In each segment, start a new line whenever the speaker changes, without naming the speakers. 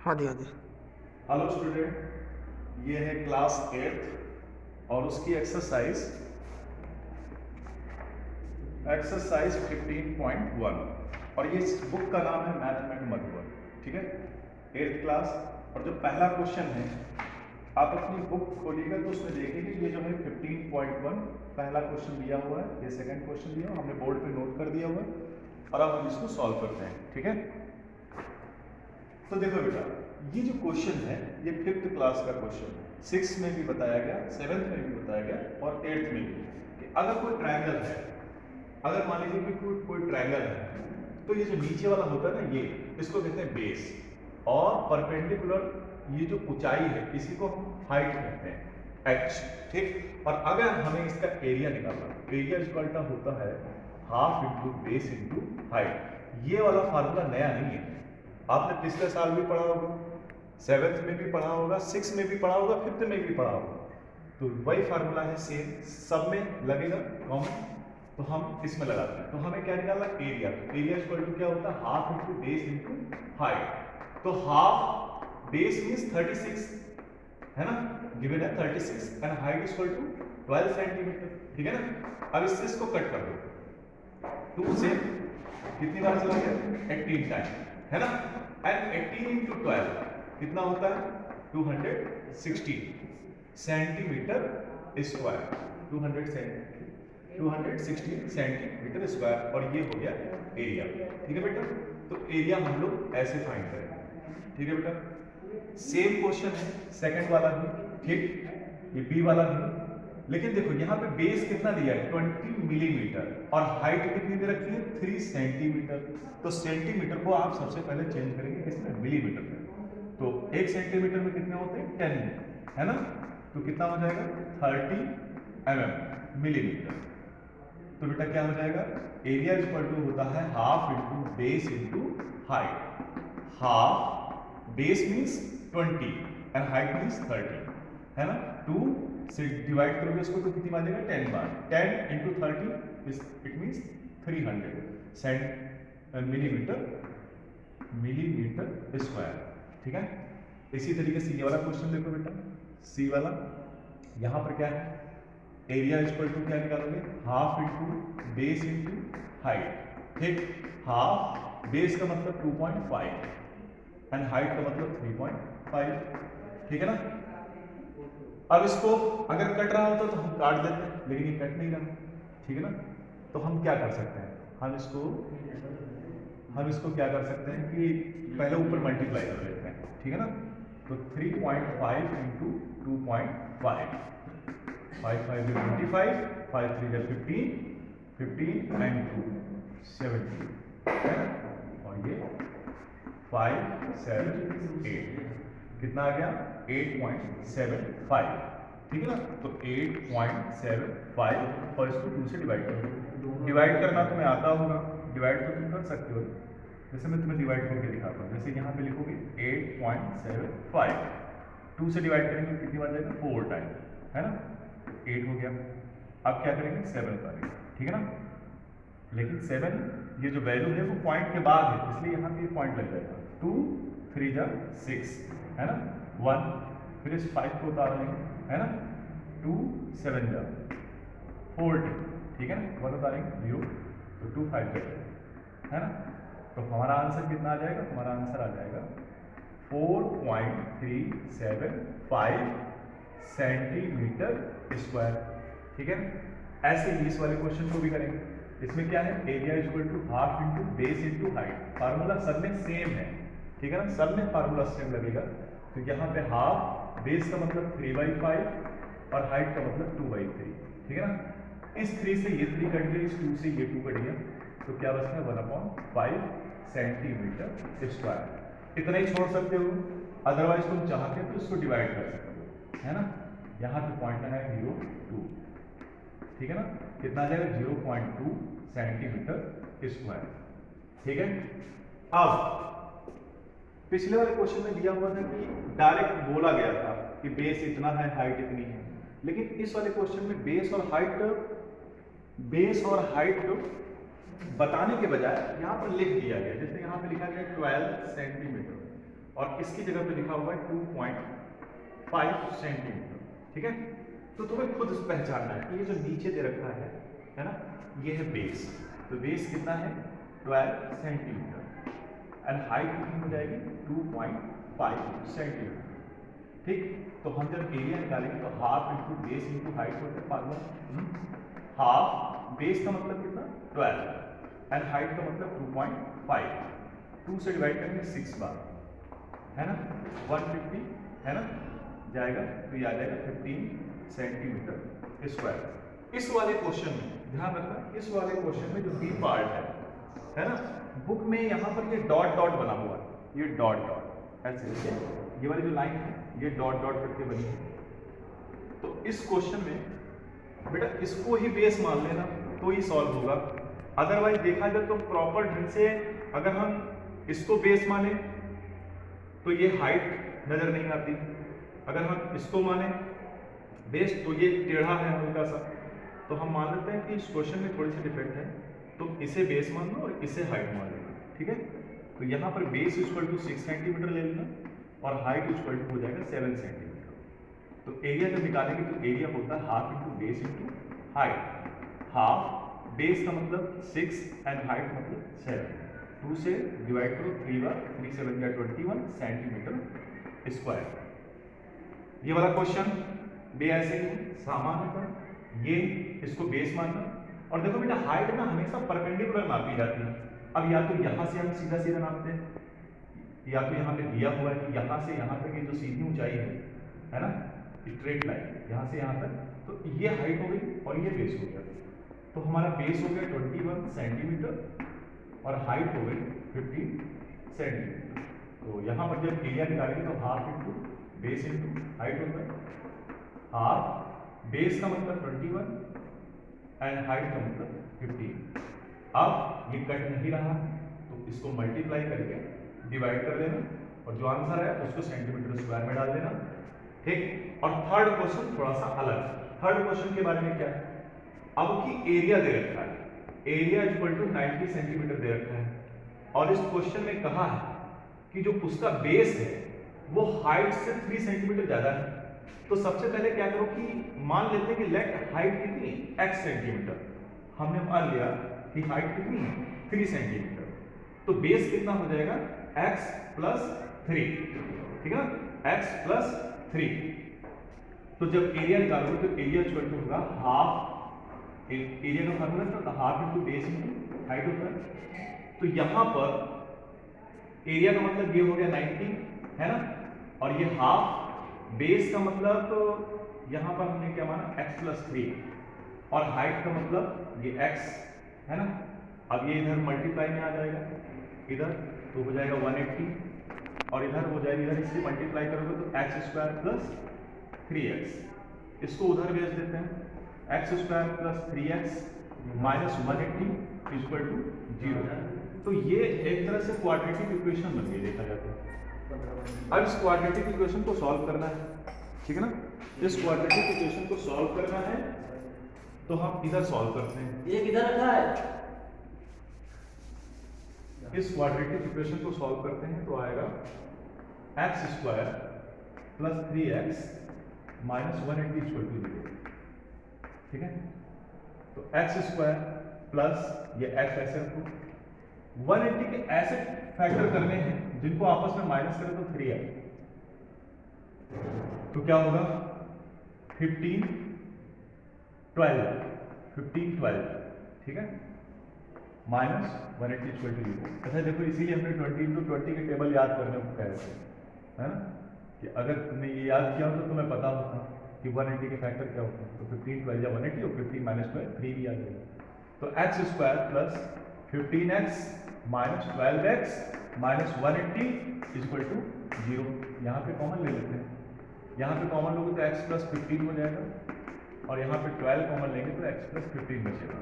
हाँ जी, हाँ जी।
Hello student, ये है क्लास 8th और उसकी एक्सरसाइज 15.1 और ये इस बुक का नाम है मैथमेटिक्स मधुबन। ठीक है, 8th क्लास। और जो पहला क्वेश्चन है, आप अपनी बुक खोलिएगा तो उसमें देखेंगे ये जो है 15.1 पहला क्वेश्चन दिया हुआ है, ये सेकंड क्वेश्चन दिया हुआ हमने बोर्ड पे नोट कर दिया हुआ है और अब हम इसको सॉल्व करते हैं। ठीक है, तो देखो बेटा, ये जो क्वेश्चन है ये 5th क्लास का क्वेश्चन है। 6th में भी बताया गया, 7th में भी बताया गया और 8th में भी कि अगर कोई ट्रायंगल है, अगर मान लीजिए कि कोई ट्रायंगल है, तो ये जो नीचे वाला होता है ना, ये इसको कहते हैं बेस, और परपेंडिकुलर ये जो ऊंचाई है इसी को हम हाइट कहते हैं, एच। ठीक, और अगर हमें इसका एरिया निकालना, एरिया इक्वल टू होता है half into base into height. ये वाला फार्मूला नया नहीं है, आपने पिछले साल भी पढ़ा होगा, 7th में भी पढ़ा होगा, 6th में भी पढ़ा होगा, 5th में भी पढ़ा होगा। तो वही फार्मूला है, सेम सब में लगेगा कॉमन। तो हम इसमें लगाते हैं, तो हमें क्या निकालना, एरिया। एरिया इक्वल टू क्या होता है, half into base into height. तो हाफ बेस मीन्स 36 है ना, गिवन है 36 and height equal to 12 centimetre. ठीक है ना, अब इससे इसको कट कर दो, 2 से कितनी बार चला गया, 18 टाइम है ना, एंड 18 इंटू 12 कितना होता है, 260 सेंटीमीटर स्क्वायर, 260 सेंटीमीटर स्क्वायर, और ये हो गया एरिया। ठीक है बेटा, तो एरिया हम लोग ऐसे फाइंड करेंगे। ठीक है बेटा, सेम क्वेश्चन है सेकंड वाला भी, ठीक, ये बी वाला भी, लेकिन देखो यहाँ पे बेस कितना दिया है, 20 मिलीमीटर, और हाइट कितनी दे रखी है, 3 सेंटीमीटर। तो सेंटीमीटर को आप सबसे पहले चेंज करेंगे किसमें, मिलीमीटर में। तो 1 सेंटीमीटर में कितने होते हैं, 10 है ना, तो कितना हो जाएगा 30 मिलीमीटर। तो बेटा क्या हो जाएगा, एरिया इक्वल टू होता है half into base into height. Half base means 20 and height means 30 है ना, 2 से डिवाइड करोगे इसको तो कितनी बार देगा, 10 बार। 10 into 30 it means 300 millimetre square. ठीक है, इसी तरीके से ये वाला क्वेश्चन देखो बेटा, सी वाला, यहां पर क्या है, एरिया इक्वल टू क्या निकालोगे, half into base into height. ठीक, हाफ बेस का मतलब 2.5 एंड हाइट का मतलब 3.5। ठीक है ना, अब इसको अगर कट रहा होता तो हम काट देते हैं, लेकिन ये कट नहीं रहा। ठीक है ना, तो हम क्या कर सकते हैं, हम इसको क्या कर सकते हैं कि पहले ऊपर मल्टीप्लाई कर लेते हैं। ठीक है ना, तो 3.5 इंटू 2.5, 5 5 is 25, 5 3 is 15, 15 and 2 17 है ना, और ये 5 7 8 कितना आ गया, 8.75। ठीक है ना, तो 8.75 और इसको 2 से डिवाइड करो। डिवाइड करना तुम्हें आता होगा, डिवाइड तो तुम कर सकते हो, जैसे मैं तुम्हें डिवाइड करके दिखाता हूँ। जैसे यहाँ पे लिखोगे 8.75, 2 से डिवाइड करेंगे कितनी बार जाएगा, 4 टाइम है ना, 8 हो गया। अब क्या करेंगे, 7 करेंगे। ठीक है ना, लेकिन 7 ये जो वैल्यू है वो पॉइंट के बाद है, इसलिए यहाँ पे पॉइंट लग जाएगा। 2 3 जा 6 है ना, 1, फिर इस 5 को उतार लेंगे है ना, 2 7 जा 40। ठीक है ना, 1 उतारेंगे 0, तो 2 5 जा है ना, तो हमारा आंसर कितना आ जाएगा, हमारा आंसर आ जाएगा 4.375 सेंटीमीटर स्क्वायर। ठीक है, ऐसे ही इस वाले क्वेश्चन को भी करेंगे। इसमें क्या है, area equal to half into base into height, formula सब में सेम है। ठीक है ना, सब में फार्मूला सेम लगेगा। तो यहाँ पे हाफ बेस का मतलब 3/5 और हाइट का मतलब 2/3। ठीक है ना, इस 3 से ये 3 कट गया, इस 2 से ये 2 कट गया, तो क्या बचता है 1/5 सेंटीमीटर स्क्वायर। इतना ही छोड़ सकते हो, अदरवाइज तुम चाहते हो तो इसको डिवाइड कर सकते हो है ना। यहाँ पे पॉइंट है 0.2। ठीक है ना, कितना आ जाएगा 0.2 सेंटीमीटर स्क्वायर। ठीक है, अब पिछले वाले क्वेश्चन में दिया हुआ था कि डायरेक्ट बोला गया था कि बेस इतना है, हाइट इतनी है, लेकिन इस वाले क्वेश्चन में बेस और हाइट बताने के बजाय यहाँ पर लिख दिया गया। जैसे यहाँ पे लिखा गया 12 सेंटीमीटर, और इसकी जगह पे लिखा हुआ है 2.5 सेंटीमीटर, ठीक है। तो तुम्हें खुद पहचानना है कि ये जो नीचे दे रखा है ना, ये है बेस। तो बेस कितना है 12 सेंटीमीटर एंड हाइट कितनी हो जाएगी 2.5 सेंटीमीटर, ठीक। तो हम जब एरिया निकालेंगे तो half into base into height होता है फॉर्मूला। हाफ बेस का मतलब कितना 12 एंड हाइट का मतलब 2.5, 2 से डिवाइड करेंगे 6 बार, है ना, 150 है ना जाएगा, तो ये आ जाएगा 15 सेंटीमीटर स्क्वायर। इस वाले क्वेश्चन में ध्यान रखना, इस वाले क्वेश्चन में जो बी पार्ट है ना, बुक में यहाँ पर ये डॉट डॉट बना हुआ है, ये डॉट डॉट ऐसे ऐसे, ये वाली जो लाइन है ये डॉट डॉट करके बनी है। तो इस क्वेश्चन में बेटा इसको ही बेस मान लेना तो ही सॉल्व होगा। अदरवाइज देखा जाए तो प्रॉपर ढंग से अगर हम इसको बेस माने तो ये हाइट नजर नहीं आती, अगर हम इसको माने बेस तो ये टेढ़ा है हल्का सा, तो हम मान लेते हैं कि इस क्वेश्चन में थोड़ी सी डिफेक्ट है, तो इसे बेस मान लो और इसे हाइट मान लेना, ठीक है। तो यहाँ पर बेस इक्वल टू 6 सेंटीमीटर ले लेना और हाइट इक्वल टू हो जाएगा 7 सेंटीमीटर। तो एरिया जब निकालेंगे तो एरिया होता है half into base into height. Half base का मतलब 6 एंड हाइट मतलब 7, 2 से डिवाइड करो 3 बार, 3 7 या 21 सेंटीमीटर स्क्वायर। ये वाला क्वेश्चन भी ऐसे ही सामान्यतः ये इसको बेस मानना। और देखो बेटा हाइट ना हमेशा परपेंडिकुलर नापी जाती है। अब या तो यहाँ से हम सीधा सीधा नापते हैं, या तो यहाँ पे दिया हुआ है कि यहाँ से यहाँ तक ये जो सीधी ऊंचाई है ना, स्ट्रेट लाइन यहाँ से यहाँ तक, तो ये हाइट हो गई और ये बेस हो गया। तो हमारा बेस हो गया 21 सेंटीमीटर और हाइट हो गई 15 सेंटीमीटर। तो यहाँ पर जब एरिया निकालेंगे तो half into base into height होता है। हाफ बेस का मतलब 21 एंड हाइट का मतलब 15। अब ये कट नहीं रहा तो इसको मल्टीप्लाई करके डिवाइड कर लेना और जो आंसर है उसको सेंटीमीटर स्क्वायर में डाल देना, ठीक। और थर्ड क्वेश्चन थोड़ा सा अलग। थर्ड क्वेश्चन के बारे में क्या है, अब की एरिया दे रखा है, एरिया इक्वल टू 90 सेंटीमीटर दे रखा है और इस क्वेश्चन में कहा है कि जो उसका बेस है वो हाइट से 3 सेंटीमीटर ज्यादा है। तो सबसे पहले क्या करो कि मान लेते हैं कि लेट हाइट कितनी x सेंटीमीटर, हमने मान लिया कि हाइट कितनी है 3 सेंटीमीटर, तो बेस कितना हो जाएगा x प्लस 3, ठीक है ना, x प्लस 3। तो जब एरिया निकालोगे तो एरिया इक्वल टू होगा हाफ, एरिया का फॉर्मूला था half into base into height होता है। तो यहाँ पर एरिया का मतलब ये हो गया 90 है ना, और ये हाफ, बेस का मतलब तो यहाँ पर हमने क्या माना x प्लस 3 और हाइट का मतलब ये x है ना। अब ये इधर मल्टीप्लाई में आ जाएगा, इधर तो हो जाएगा 180 और इधर हो जाएगा, इधर इससे मल्टीप्लाई करोगे तो x स्क्वायर प्लस 3x, इसको उधर भेज देते हैं, x square plus 3x minus 180 equal to 0। तो ये एक तरह से क्वाड्रेटिक इक्वेशन बन गई देखा जाता है। अब इस क्वाड्रेटिक इक्वेशन को सॉल्व करना है, ठीक है ना। इस क्वाड्रेटिक इक्वेशन को सॉल्व करना है तो हम इधर सॉल्व करते हैं,
ये किधर रखा है?
इस क्वाड्रेटिक इक्वेशन को सॉल्व करते हैं तो आएगा x square plus 3x minus 180 equal to 0, ठीक है। तो x स्क्वायर प्लस ये x ऐसे रखो, 180 के ऐसे फैक्टर करने हैं जिनको आपस में माइनस करें तो 3 आए, तो क्या होगा 15 12, ठीक है, माइनस 180 इक्वल टू 0। अच्छा देखो इसीलिए हमने 20 into 20 के टेबल याद करने को कह रहे थे, है ना, कि अगर तुमने ये याद किया हो तो तुम्हें पता होता कि 180 के फैक्टर क्या होते हैं। तो 15 12 या 180 और 15 माइनस 12 3 भी आ जाएगा। तो x square plus 15x minus 12x minus 180 equal to 0। यहाँ पे कॉमन ले लेते हैं, यहाँ पे कॉमन लोगे तो x प्लस 15 हो जाएगा और यहाँ पे 12 कॉमन लेंगे तो x प्लस 15 बचेगा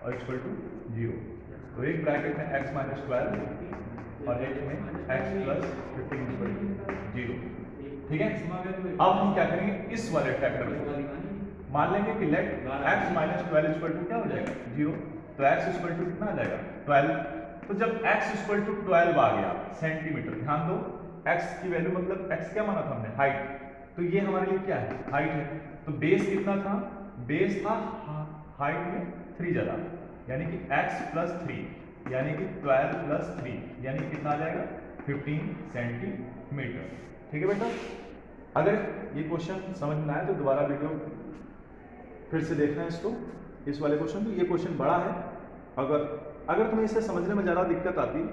और इक्वल टू 0। तो एक ब्रैकेट में x माइनस 12 और एक में x प्लस 15 इक्वल टू 0, ठीक है। अब हम क्या करेंगे, इस वाले फैक्टर में मान लेंगे कि let x minus 12 equal to क्या हो जाएगा 0, तो x इक्वल टू कितना आ जाएगा 12। तो जब x इक्वल टू 12 आ गया सेंटीमीटर, ध्यान दो x की वैल्यू मतलब x क्या माना था हमने, हाइट, तो ये हमारे लिए क्या है, हाइट है। तो बेस कितना था, बेस था हाइट में 3 ज़्यादा, यानी कि x प्लस 3 यानी कि 12 प्लस 3 यानी कितना आ जाएगा 15 सेंटीमीटर। ठीक है बेटा, अगर ये क्वेश्चन समझ में आए तो दोबारा वीडियो फिर से देखना है इसको, इस वाले क्वेश्चन को। ये क्वेश्चन बड़ा है, अगर तुम्हें इसे समझने में ज़्यादा दिक्कत आती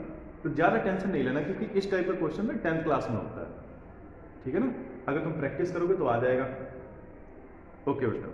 तो ज़्यादा टेंशन नहीं लेना, क्योंकि इस टाइप का क्वेश्चन में 10th क्लास में होता है। ठीक है ना, अगर तुम प्रैक्टिस करोगे तो आ जाएगा। ओके बेटा।